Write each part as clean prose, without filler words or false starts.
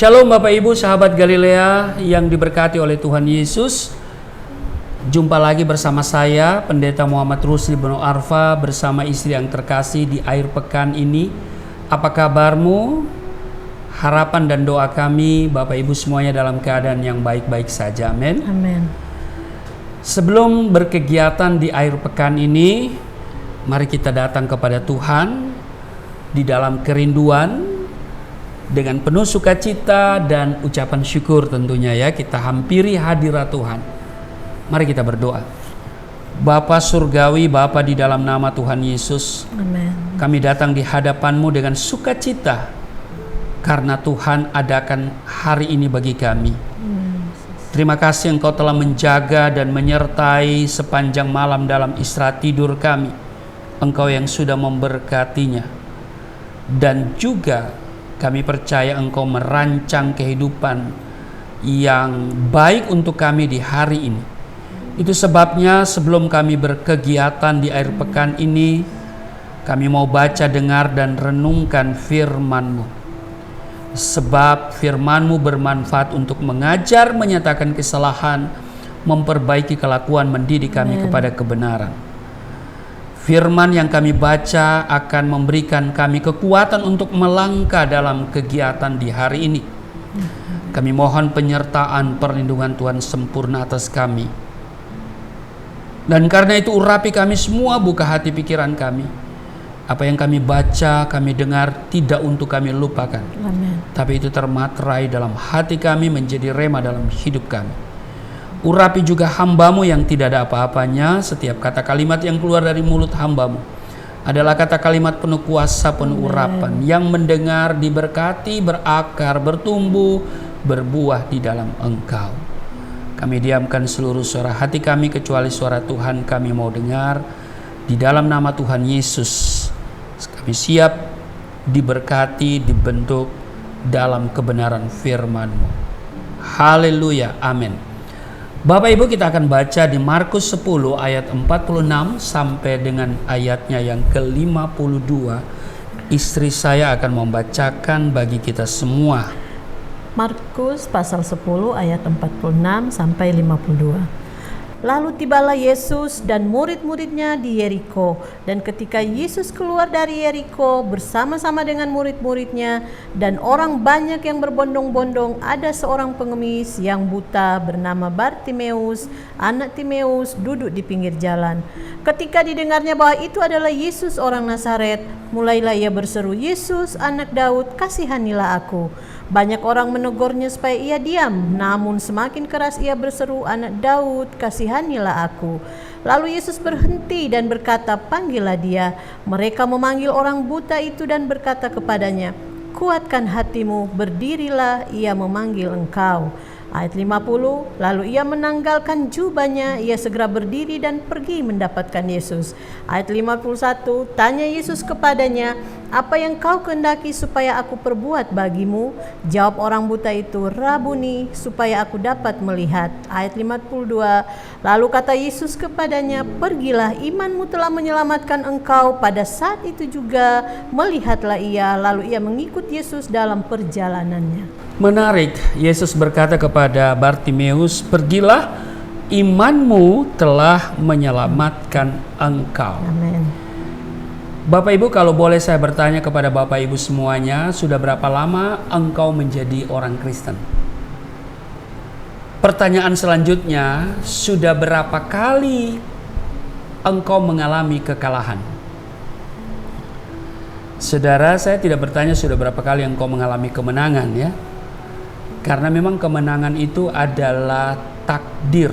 Shalom Bapak Ibu sahabat Galilea yang diberkati oleh Tuhan Yesus. Jumpa lagi bersama saya Pendeta Muhammad Rusli Beno Arfa bersama istri yang terkasih di akhir pekan ini. Apa kabarmu? Harapan dan doa kami Bapak Ibu semuanya dalam keadaan yang baik-baik saja. Amin. Amin. Sebelum berkegiatan di akhir pekan ini, mari kita datang kepada Tuhan di dalam kerinduan dengan penuh sukacita dan ucapan syukur tentunya ya, kita hampiri hadirat Tuhan. Mari kita berdoa. Bapa surgawi, Bapa di dalam nama Tuhan Yesus, Amin. kami datang di hadapan-Mu dengan sukacita karena Tuhan adakan hari ini bagi kami. Terima kasih Engkau telah menjaga dan menyertai sepanjang malam dalam istirahat tidur kami. Engkau yang sudah memberkatinya. Dan juga kami percaya Engkau merancang kehidupan yang baik untuk kami di hari ini. Itu sebabnya sebelum kami berkegiatan di akhir pekan ini, kami mau baca, dengar, dan renungkan firman-Mu. Sebab firman-Mu bermanfaat untuk mengajar, menyatakan kesalahan, memperbaiki kelakuan, mendidik kami kepada kebenaran. Firman yang kami baca akan memberikan kami kekuatan untuk melangkah dalam kegiatan di hari ini. Kami mohon penyertaan perlindungan Tuhan sempurna atas kami. Dan karena itu urapi kami semua, buka hati pikiran kami. Apa yang kami baca, kami dengar tidak untuk kami lupakan. Amin. Tapi itu termaterai dalam hati kami, menjadi rema dalam hidup kami. Urapi juga hamba-Mu yang tidak ada apa-apanya. Setiap kata kalimat yang keluar dari mulut hamba-Mu adalah kata kalimat penuh kuasa, penuh urapan. Yang mendengar diberkati, berakar, bertumbuh, berbuah di dalam Engkau. Kami diamkan seluruh suara hati kami kecuali suara Tuhan kami mau dengar. Di dalam nama Tuhan Yesus kami siap diberkati, dibentuk dalam kebenaran firman-Mu. Haleluya, amin. Bapak Ibu, kita akan baca di Markus 10 ayat 46 sampai dengan ayatnya yang ke-52. Istri saya akan membacakan bagi kita semua. Markus pasal 10 ayat 46 sampai 52. Lalu tibalah Yesus dan murid-muridnya di Yeriko. Dan ketika Yesus keluar dari Yeriko bersama-sama dengan murid-muridnya dan orang banyak yang berbondong-bondong, ada seorang pengemis yang buta bernama Bartimeus, anak Timeus, duduk di pinggir jalan. Ketika didengarnya bahwa itu adalah Yesus orang Nazaret, mulailah ia berseru, "Yesus, anak Daud, kasihanilah aku." Banyak orang menegurnya supaya ia diam, namun semakin keras ia berseru, "Anak Daud, kasihanilah aku." Lalu Yesus berhenti dan berkata, "Panggillah dia." Mereka memanggil orang buta itu dan berkata kepadanya, "Kuatkan hatimu, berdirilah, ia memanggil engkau." Ayat 50, lalu ia menanggalkan jubahnya, ia segera berdiri dan pergi mendapatkan Yesus. Ayat 51, tanya Yesus kepadanya, "Apa yang kau kehendaki supaya aku perbuat bagimu?" Jawab orang buta itu, "Rabuni, supaya aku dapat melihat." Ayat 52, lalu kata Yesus kepadanya, "Pergilah, imanmu telah menyelamatkan engkau." Pada saat itu juga melihatlah ia, lalu ia mengikut Yesus dalam perjalanannya. Menarik, Yesus berkata kepada Bartimeus, "Pergilah, imanmu telah menyelamatkan engkau." Amin. Bapak Ibu, kalau boleh saya bertanya kepada Bapak Ibu semuanya, sudah berapa lama engkau menjadi orang Kristen? Pertanyaan selanjutnya, sudah berapa kali engkau mengalami kekalahan? Saudara, saya tidak bertanya sudah berapa kali engkau mengalami kemenangan ya. Karena memang kemenangan itu adalah takdir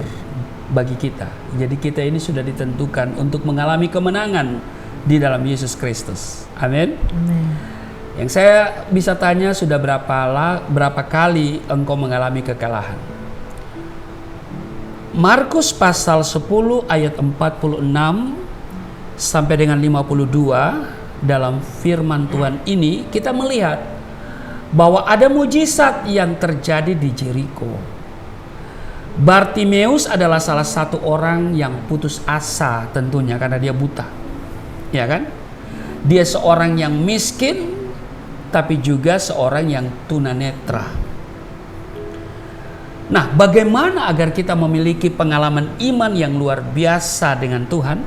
bagi kita. Jadi kita ini sudah ditentukan untuk mengalami kemenangan di dalam Yesus Kristus. Amin. Amin. Yang saya bisa tanya, sudah berapa kali engkau mengalami kekalahan? Markus pasal 10 ayat 46 sampai dengan 52, dalam firman Tuhan ini kita melihat bahwa ada mujizat yang terjadi di Jeriko. Bartimeus adalah salah satu orang yang putus asa tentunya karena dia buta. Ya kan? Dia seorang yang miskin tapi juga seorang yang tunanetra. Nah, bagaimana agar kita memiliki pengalaman iman yang luar biasa dengan Tuhan?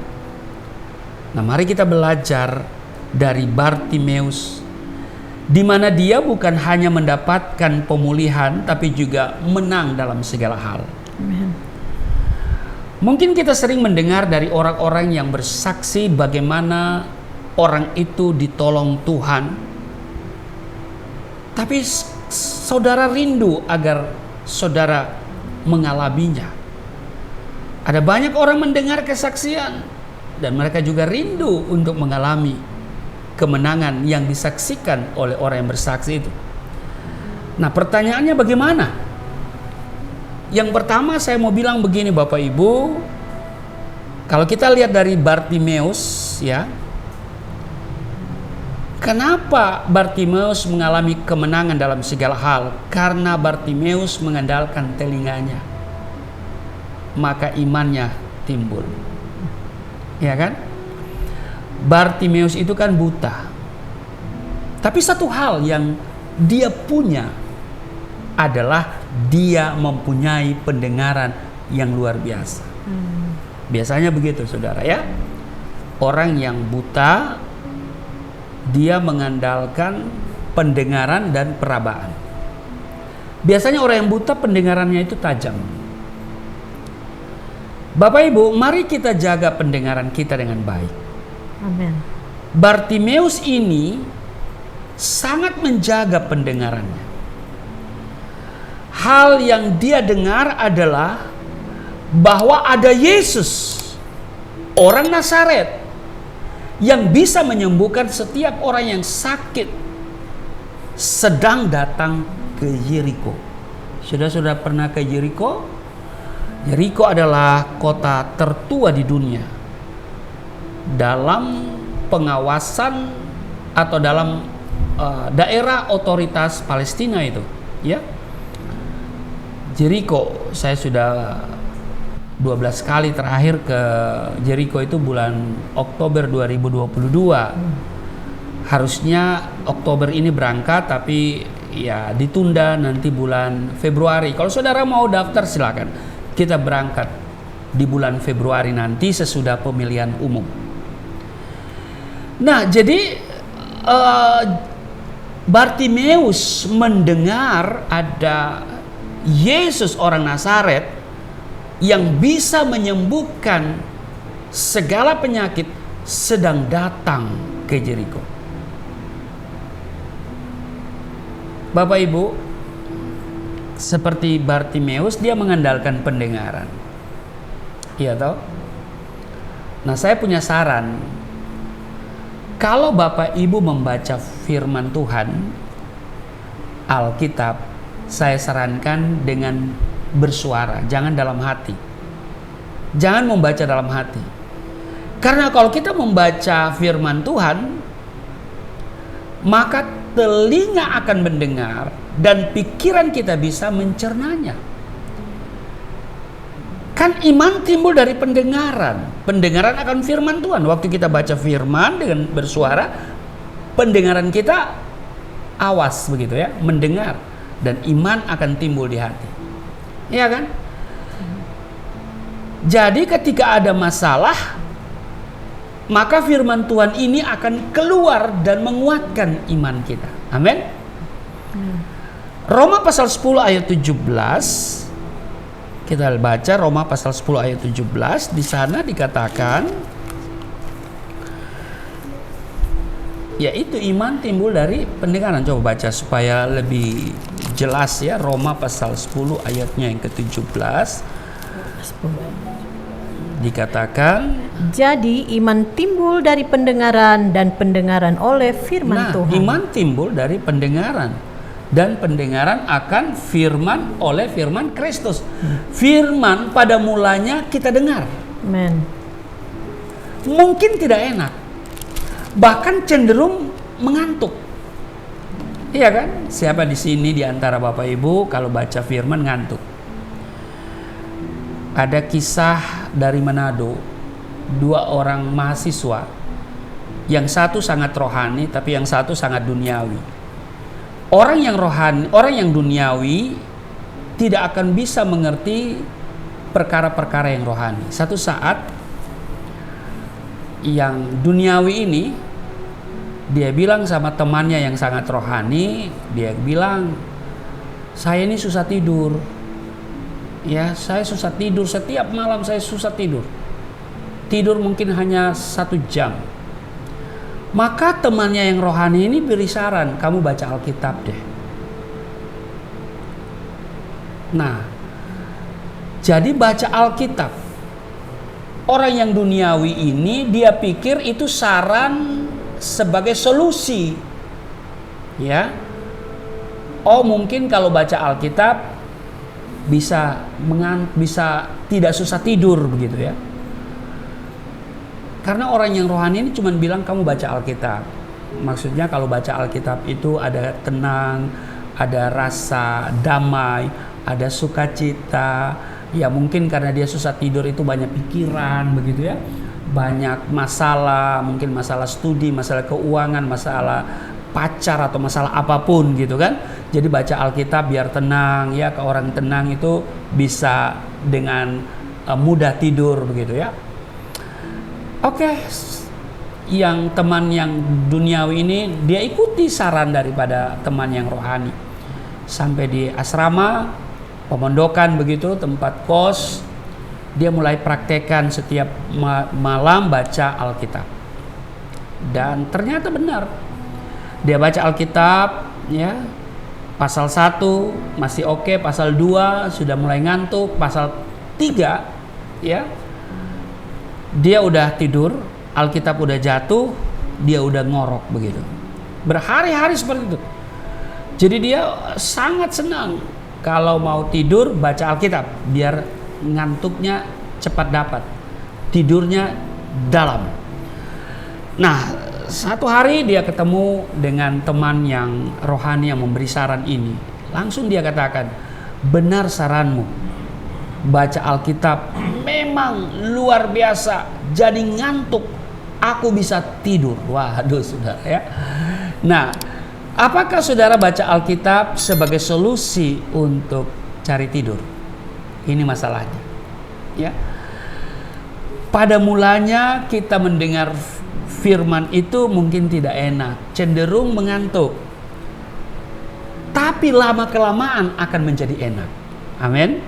Nah, mari kita belajar dari Bartimeus, di mana dia bukan hanya mendapatkan pemulihan, tapi juga menang dalam segala hal. Amen. Mungkin kita sering mendengar dari orang-orang yang bersaksi bagaimana orang itu ditolong Tuhan, tapi saudara rindu agar saudara mengalaminya. Ada banyak orang mendengar kesaksian dan mereka juga rindu untuk mengalami kemenangan yang disaksikan oleh orang yang bersaksi itu. Nah, pertanyaannya bagaimana? Yang pertama saya mau bilang begini Bapak Ibu, kalau kita lihat dari Bartimeus ya, kenapa Bartimeus mengalami kemenangan dalam segala hal? Karena Bartimeus mengandalkan telinganya, maka imannya timbul. Ya kan? Bartimeus itu kan buta. Tapi satu hal yang dia punya adalah dia mempunyai pendengaran yang luar biasa. Biasanya begitu saudara ya. Orang yang buta dia mengandalkan pendengaran dan perabaan. Biasanya orang yang buta pendengarannya itu tajam. Bapak Ibu, mari kita jaga pendengaran kita dengan baik. Amen. Bartimeus ini sangat menjaga pendengarannya. Hal yang dia dengar adalah bahwa ada Yesus, orang Nazaret, yang bisa menyembuhkan setiap orang yang sakit, sedang datang ke Yeriko. Sudah pernah ke Yeriko? Yeriko adalah kota tertua di dunia dalam pengawasan atau dalam daerah otoritas Palestina itu, ya. Yeriko, saya sudah 12 kali terakhir ke Yeriko itu bulan Oktober 2022. Harusnya Oktober ini berangkat, tapi ya ditunda nanti bulan Februari. Kalau saudara mau daftar silakan. Kita berangkat di bulan Februari nanti sesudah pemilihan umum. Nah, jadi Bartimeus mendengar ada Yesus orang Nazaret yang bisa menyembuhkan segala penyakit sedang datang ke Yeriko. Bapak Ibu, seperti Bartimeus dia mengandalkan pendengaran. Iya toh? Nah, saya punya saran. Kalau Bapak Ibu membaca firman Tuhan, Alkitab, saya sarankan dengan bersuara, jangan dalam hati. Jangan membaca dalam hati. Karena kalau kita membaca firman Tuhan, maka telinga akan mendengar dan pikiran kita bisa mencernanya. Kan iman timbul dari pendengaran. Pendengaran akan firman Tuhan. Waktu kita baca firman dengan bersuara, pendengaran kita awas begitu ya, mendengar. Dan iman akan timbul di hati. Iya kan? Jadi ketika ada masalah, maka firman Tuhan ini akan keluar dan menguatkan iman kita. Amin. Roma pasal 10 ayat 17. Kita baca Roma pasal 10 ayat 17. Di sana dikatakan, yaitu iman timbul dari pendengaran. Coba baca supaya lebih jelas ya. Roma pasal 10 ayatnya yang ke-17 dikatakan, jadi iman timbul dari pendengaran dan pendengaran oleh firman Tuhan. Iman timbul dari pendengaran dan pendengaran akan firman oleh firman Kristus. Firman pada mulanya kita dengar. Amen. Mungkin tidak enak, bahkan cenderung mengantuk. Iya kan? Siapa di sini di antara Bapak Ibu kalau baca firman ngantuk? Ada kisah dari Manado, 2 orang mahasiswa, yang satu sangat rohani tapi yang satu sangat duniawi. Orang yang rohani, orang yang duniawi tidak akan bisa mengerti perkara-perkara yang rohani. Satu saat yang duniawi ini, dia bilang sama temannya yang sangat rohani, dia bilang, saya ini susah tidur. Ya, saya susah tidur, setiap malam saya susah tidur. Tidur mungkin hanya 1 jam. Maka temannya yang rohani ini beri saran, kamu baca Alkitab deh. Nah, jadi baca Alkitab. Orang yang duniawi ini dia pikir itu saran sebagai solusi. Ya. Oh, mungkin kalau baca Alkitab bisa tidak susah tidur begitu ya. Karena orang yang rohani ini cuma bilang kamu baca Alkitab. Maksudnya kalau baca Alkitab itu ada tenang, ada rasa damai, ada sukacita. Ya mungkin karena dia susah tidur itu banyak pikiran begitu ya. Banyak masalah, mungkin masalah studi, masalah keuangan, masalah pacar atau masalah apapun gitu kan. Jadi baca Alkitab biar tenang ya, ke orang tenang itu bisa dengan mudah tidur begitu ya. Oke, yang teman yang duniawi ini dia ikuti saran daripada teman yang rohani. Sampai di asrama, pemondokan begitu, tempat kos, dia mulai praktekkan setiap malam baca Alkitab. Dan ternyata benar. Dia baca Alkitab ya. Pasal 1 masih oke, pasal 2 sudah mulai ngantuk, pasal 3 ya. Dia udah tidur, Alkitab udah jatuh, dia udah ngorok begitu. Berhari-hari seperti itu. Jadi dia sangat senang kalau mau tidur baca Alkitab biar ngantuknya cepat dapat, tidurnya dalam. Nah, satu hari dia ketemu dengan teman yang rohani yang memberi saran ini. Langsung dia katakan, benar saranmu, baca Alkitab memang luar biasa, jadi ngantuk, aku bisa tidur. Waduh saudara ya. Nah, apakah saudara baca Alkitab sebagai solusi untuk cari tidur? Ini masalahnya. Ya. Pada mulanya kita mendengar firman itu mungkin tidak enak, cenderung mengantuk. Tapi lama-kelamaan akan menjadi enak. Amin.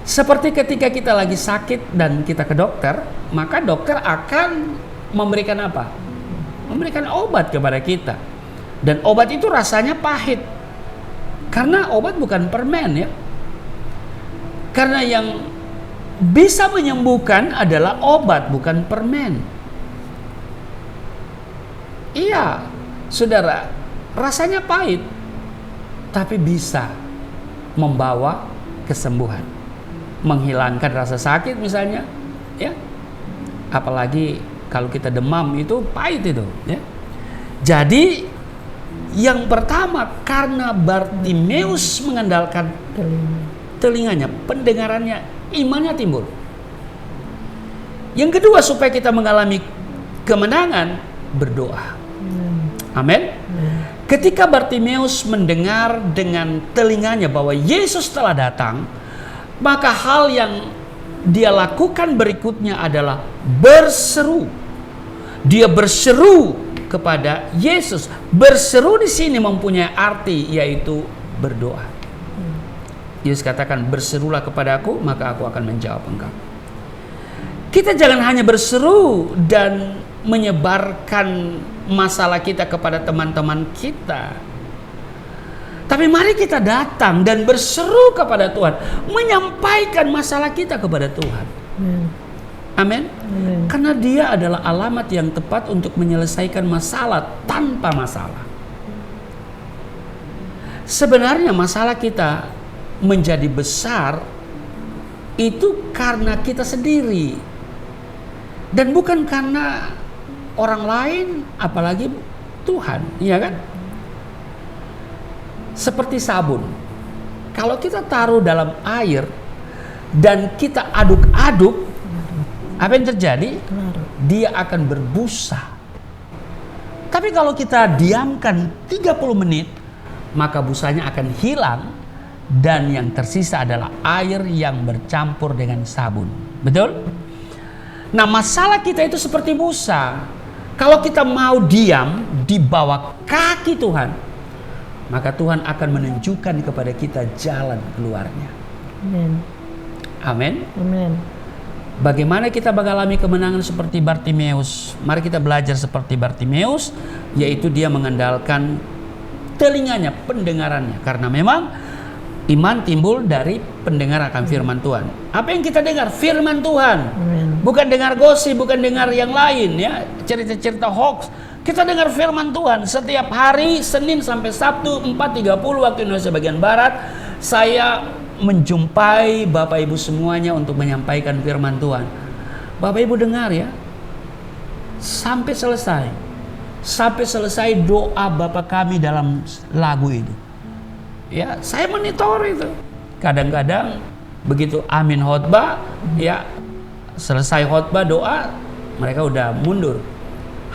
Seperti ketika kita lagi sakit dan kita ke dokter, maka dokter akan memberikan apa? Memberikan obat kepada kita. Dan obat itu rasanya pahit. Karena obat bukan permen ya. Karena yang bisa menyembuhkan adalah obat, bukan permen. Iya, saudara, rasanya pahit, tapi bisa membawa kesembuhan, menghilangkan rasa sakit misalnya, ya. Apalagi kalau kita demam itu pahit itu, ya. Jadi yang pertama karena Bartimeus mengandalkan telinganya, pendengarannya, imannya timbul. Yang kedua supaya kita mengalami kemenangan, berdoa. Amin. Ketika Bartimeus mendengar dengan telinganya bahwa Yesus telah datang, maka hal yang dia lakukan berikutnya adalah berseru. Dia berseru kepada Yesus. Berseru di sini mempunyai arti yaitu berdoa. Yesus katakan, berserulah kepadaku, maka aku akan menjawab engkau. Kita jangan hanya berseru dan menyebarkan masalah kita kepada teman-teman kita. Tapi mari kita datang dan berseru kepada Tuhan, menyampaikan masalah kita kepada Tuhan. Amin. Karena Dia adalah alamat yang tepat untuk menyelesaikan masalah tanpa masalah. Sebenarnya masalah kita menjadi besar itu karena kita sendiri dan bukan karena orang lain, apalagi Tuhan, iya kan? Seperti sabun. Kalau kita taruh dalam air dan kita aduk-aduk, apa yang terjadi? Dia akan berbusa. Tapi kalau kita diamkan 30 menit, maka busanya akan hilang dan yang tersisa adalah air yang bercampur dengan sabun. Betul? Nah, masalah kita itu seperti Musa. Kalau kita mau diam di bawah kaki Tuhan, maka Tuhan akan menunjukkan kepada kita jalan keluarnya. Amin. Amin. Amin. Bagaimana kita mengalami kemenangan seperti Bartimeus? Mari kita belajar seperti Bartimeus, yaitu dia mengandalkan telinganya, pendengarannya. Karena memang iman timbul dari pendengar akan firman Tuhan. Apa yang kita dengar? Firman Tuhan. Amin. Bukan dengar gosip, bukan dengar yang lain, ya, cerita-cerita hoax. Kita dengar firman Tuhan setiap hari, Senin sampai Sabtu 4.30 waktu Indonesia bagian Barat. Saya menjumpai Bapak Ibu semuanya untuk menyampaikan firman Tuhan. Bapak Ibu dengar ya, sampai selesai doa Bapa kami dalam lagu itu. Ya, saya monitor itu. Kadang-kadang begitu amin khotbah, ya, selesai khotbah doa, mereka udah mundur.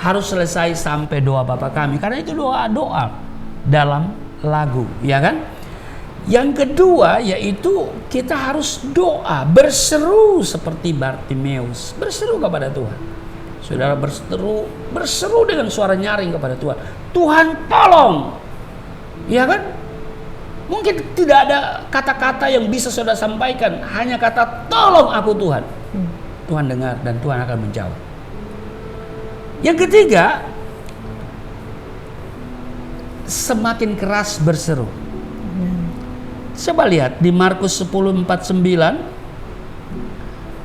Harus selesai sampai doa Bapa kami, karena itu doa dalam lagu, ya kan? Yang kedua yaitu kita harus doa, berseru seperti Bartimeus, berseru kepada Tuhan. Saudara berseru dengan suara nyaring kepada Tuhan. Tuhan tolong, ya kan? Mungkin tidak ada kata-kata yang bisa saudara sampaikan, hanya kata tolong aku Tuhan. Tuhan dengar dan Tuhan akan menjawab. Yang ketiga, semakin keras berseru. Coba lihat di Markus 10:49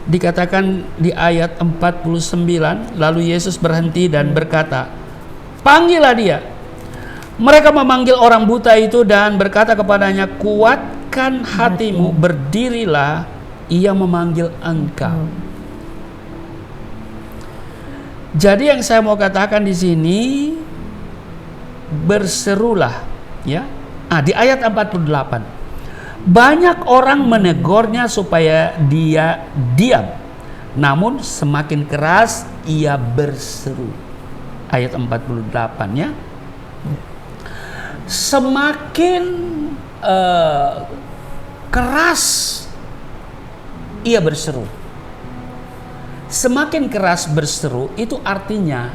dikatakan di ayat 49, lalu Yesus berhenti dan berkata, "Panggillah dia." Mereka memanggil orang buta itu dan berkata kepadanya, "Kuatkan hatimu, berdirilah, ia memanggil engkau." Jadi yang saya mau katakan di sini, berserulah, ya. Di ayat 48. Banyak orang menegurnya supaya dia diam, namun semakin keras ia berseru. Ayat 48 ya. Semakin keras ia berseru. Semakin keras berseru itu artinya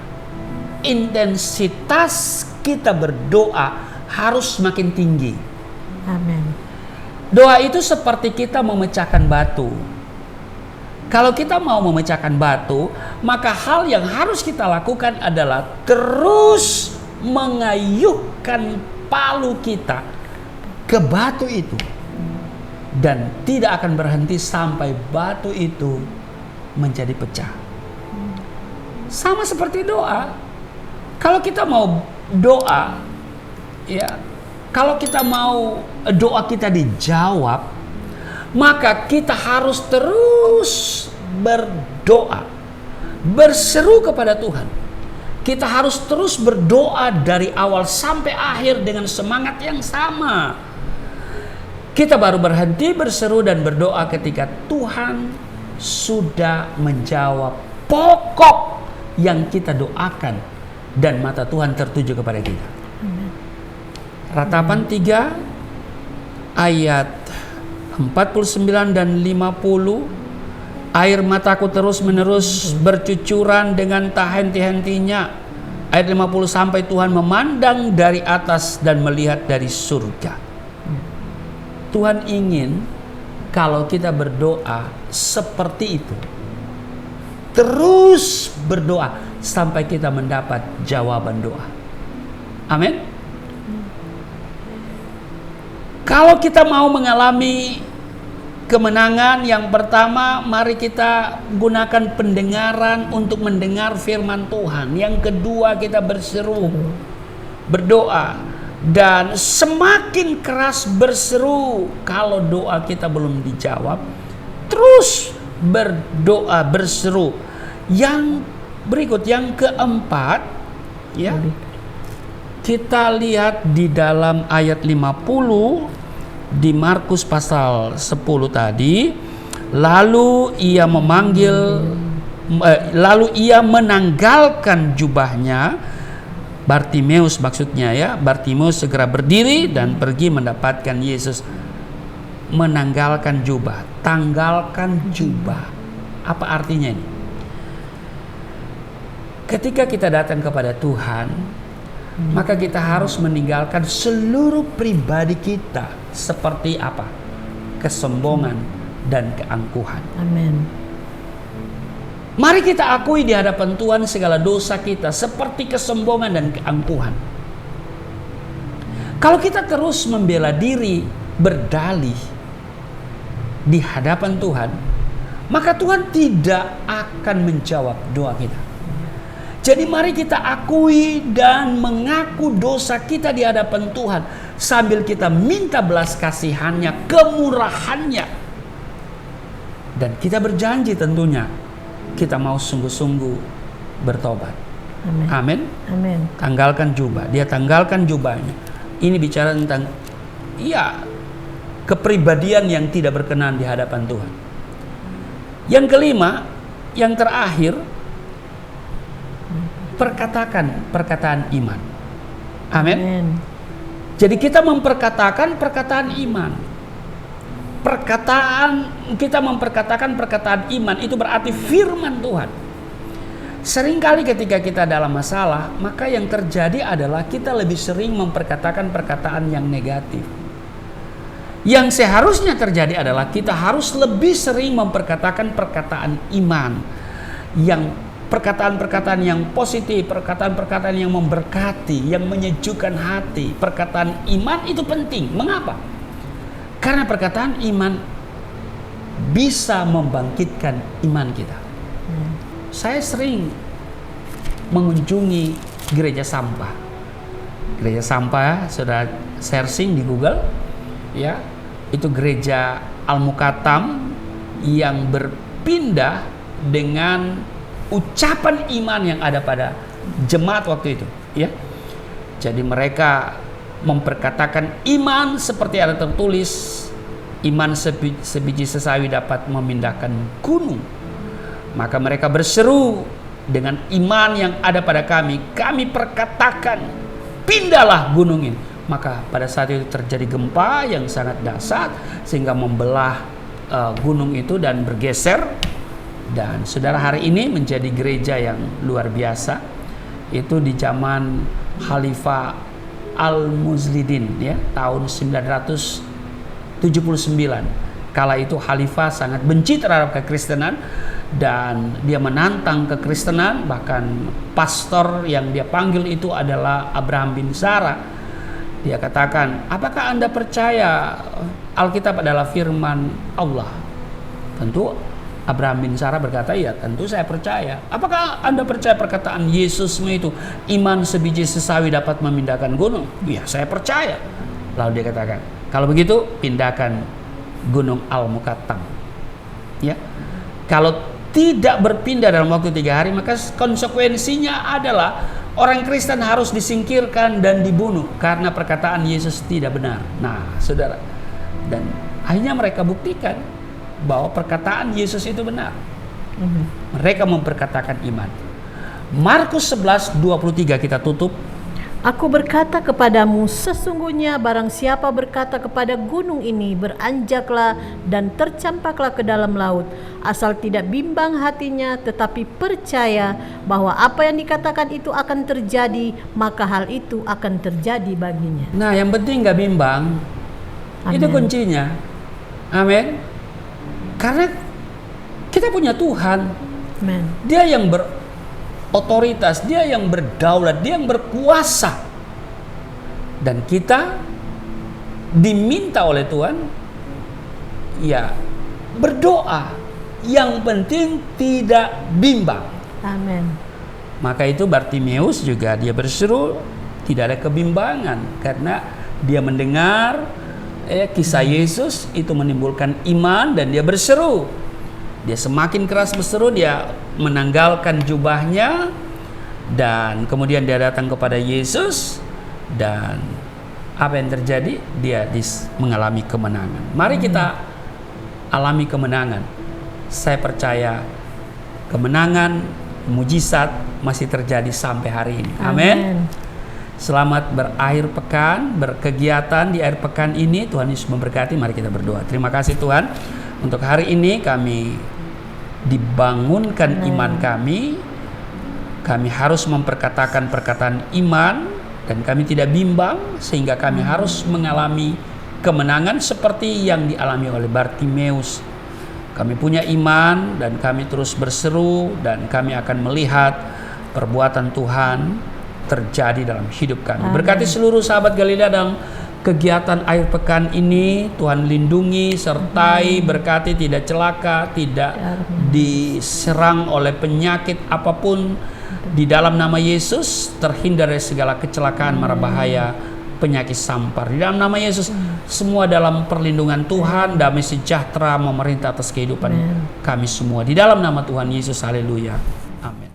intensitas kita berdoa harus semakin tinggi. Amin. Doa itu seperti kita memecahkan batu. Kalau kita mau memecahkan batu, maka hal yang harus kita lakukan adalah terus mengayuhkan palu kita ke batu itu. Dan tidak akan berhenti sampai batu itu menjadi pecah. Sama seperti doa. Kalau kita mau doa, ya, kalau kita mau doa kita dijawab, maka kita harus terus berdoa, berseru kepada Tuhan. Kita harus terus berdoa dari awal sampai akhir dengan semangat yang sama. Kita baru berhenti berseru dan berdoa ketika Tuhan sudah menjawab pokok yang kita doakan dan mata Tuhan tertuju kepada kita. Ratapan 3 ayat 49 dan 50. Air mataku terus menerus bercucuran dengan tak henti-hentinya. Ayat 50 sampai Tuhan memandang dari atas dan melihat dari surga. Tuhan ingin kalau kita berdoa seperti itu. Terus berdoa sampai kita mendapat jawaban doa. Amin. Kalau kita mau mengalami kemenangan, yang pertama mari kita gunakan pendengaran untuk mendengar firman Tuhan. Yang kedua kita berseru, berdoa. Dan semakin keras berseru kalau doa kita belum dijawab, terus berdoa, berseru. Yang berikut, yang keempat, ya, kita lihat di dalam ayat 50 di Markus pasal 10 tadi. Lalu ia menanggalkan jubahnya. Bartimeus maksudnya, ya. Bartimeus segera berdiri dan pergi mendapatkan Yesus. menanggalkan jubah. Tanggalkan jubah. Apa artinya ini? Ketika kita datang kepada Tuhan, maka kita harus meninggalkan seluruh pribadi kita. Seperti apa? Kesombongan dan keangkuhan. Amin. Mari kita akui di hadapan Tuhan segala dosa kita seperti kesombongan dan keangkuhan. Kalau kita terus membela diri, berdalih di hadapan Tuhan, maka Tuhan tidak akan menjawab doa kita. Jadi mari kita akui dan mengaku dosa kita di hadapan Tuhan sambil kita minta belas kasihannya, kemurahannya. Dan kita berjanji tentunya kita mau sungguh-sungguh bertobat. Amin. Amin. Tanggalkan jubah. Dia tanggalkan jubahnya. Ini bicara tentang kepribadian yang tidak berkenan di hadapan Tuhan. Yang kelima, yang terakhir, perkataan iman. Amin. Amin. Jadi kita memperkatakan perkataan iman. Kita memperkatakan perkataan iman itu berarti firman Tuhan. Seringkali ketika kita dalam masalah, maka yang terjadi adalah kita lebih sering memperkatakan perkataan yang negatif. Yang seharusnya terjadi adalah kita harus lebih sering memperkatakan perkataan iman, yang perkataan-perkataan yang positif, perkataan-perkataan yang memberkati, yang menyejukkan hati. Perkataan iman itu penting. Mengapa? Karena perkataan iman bisa membangkitkan iman kita. Saya sering mengunjungi gereja sampah. Gereja sampah sudah searching di Google, ya, itu gereja Al-Mukatam yang berpindah dengan ucapan iman yang ada pada jemaat waktu itu, ya. Jadi mereka memperkatakan iman seperti ada tertulis, iman sebiji sesawi dapat memindahkan gunung. Maka mereka berseru dengan iman yang ada pada kami perkatakan, pindahlah gunung ini. Maka pada saat itu terjadi gempa yang sangat dahsyat sehingga membelah gunung itu dan bergeser. Dan saudara, hari ini menjadi gereja yang luar biasa. Itu di zaman Khalifah Al-Muzlidin, ya, tahun 979. Kala itu Khalifah sangat benci terhadap kekristenan dan dia menantang kekristenan. Bahkan pastor yang dia panggil itu adalah Abraham bin Zara. Dia katakan, apakah Anda percaya Alkitab adalah firman Allah? Tentu Abraham bin Zara berkata, ya tentu saya percaya. Apakah Anda percaya perkataan Yesusmu itu, iman sebiji sesawi dapat memindahkan gunung? Ya, saya percaya. Lalu dia katakan, kalau begitu pindahkan gunung Al-Mukatam. Ya, kalau tidak berpindah dalam waktu 3 hari, maka konsekuensinya adalah orang Kristen harus disingkirkan dan dibunuh karena perkataan Yesus tidak benar. Nah, saudara, dan akhirnya mereka buktikan bahwa perkataan Yesus itu benar. Mereka memperkatakan iman. Markus 11:23 kita tutup. Aku berkata kepadamu, sesungguhnya barang siapa berkata kepada gunung ini, beranjaklah dan tercampaklah ke dalam laut, asal tidak bimbang hatinya, tetapi percaya bahwa apa yang dikatakan itu akan terjadi, maka hal itu akan terjadi baginya. Nah, yang penting gak bimbang. Amen. Itu kuncinya. Amin. Karena kita punya Tuhan. Amen. Dia yang otoritas, dia yang berdaulat, dia yang berkuasa. Dan kita diminta oleh Tuhan, ya, berdoa. Yang penting tidak bimbang. Amin. Maka itu Bartimeus juga dia berseru, tidak ada kebimbangan karena dia mendengar kisah Yesus itu menimbulkan iman dan dia berseru. Dia semakin keras berseru, dia menanggalkan jubahnya dan kemudian dia datang kepada Yesus dan apa yang terjadi? Dia mengalami kemenangan. Mari kita alami kemenangan. Saya percaya kemenangan, mujizat masih terjadi sampai hari ini. Amin. Selamat berakhir pekan, berkegiatan di akhir pekan ini. Tuhan Yesus memberkati. Mari kita berdoa. Terima kasih Tuhan, untuk hari ini kami dibangunkan iman kami. Kami harus memperkatakan perkataan iman dan kami tidak bimbang, sehingga kami harus mengalami kemenangan seperti yang dialami oleh Bartimeus. Kami punya iman dan kami terus berseru, dan kami akan melihat perbuatan Tuhan terjadi dalam hidup kami. Berkati seluruh sahabat Galilea dalam kegiatan akhir pekan ini. Tuhan lindungi, sertai, berkati, tidak celaka, tidak diserang oleh penyakit apapun. Di dalam nama Yesus, terhindar dari segala kecelakaan, mara bahaya, penyakit sampar. Di dalam nama Yesus, semua dalam perlindungan Tuhan. Damai sejahtera memerintah atas kehidupan kami semua. Di dalam nama Tuhan Yesus, haleluya, amin.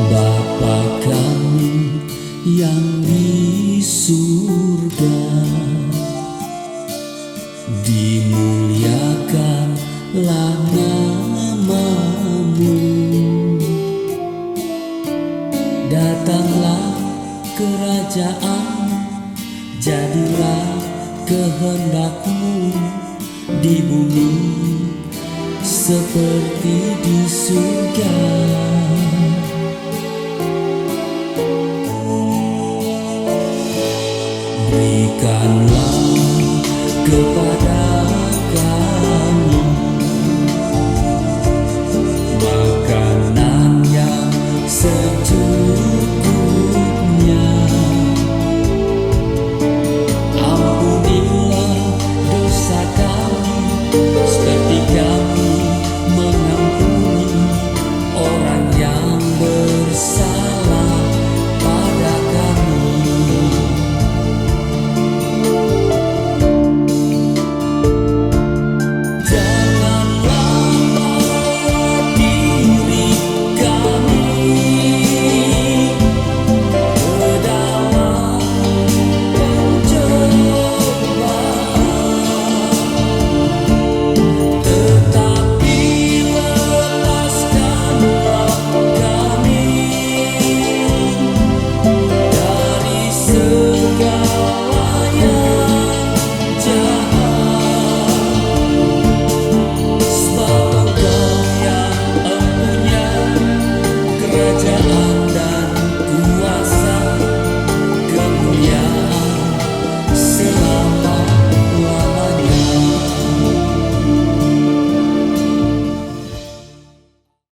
Bapa kami yang di surga, dimuliakanlah nama-Mu. Datanglah kerajaan, jadilah kehendak-Mu di bumi seperti di surga. Berikanlah kepada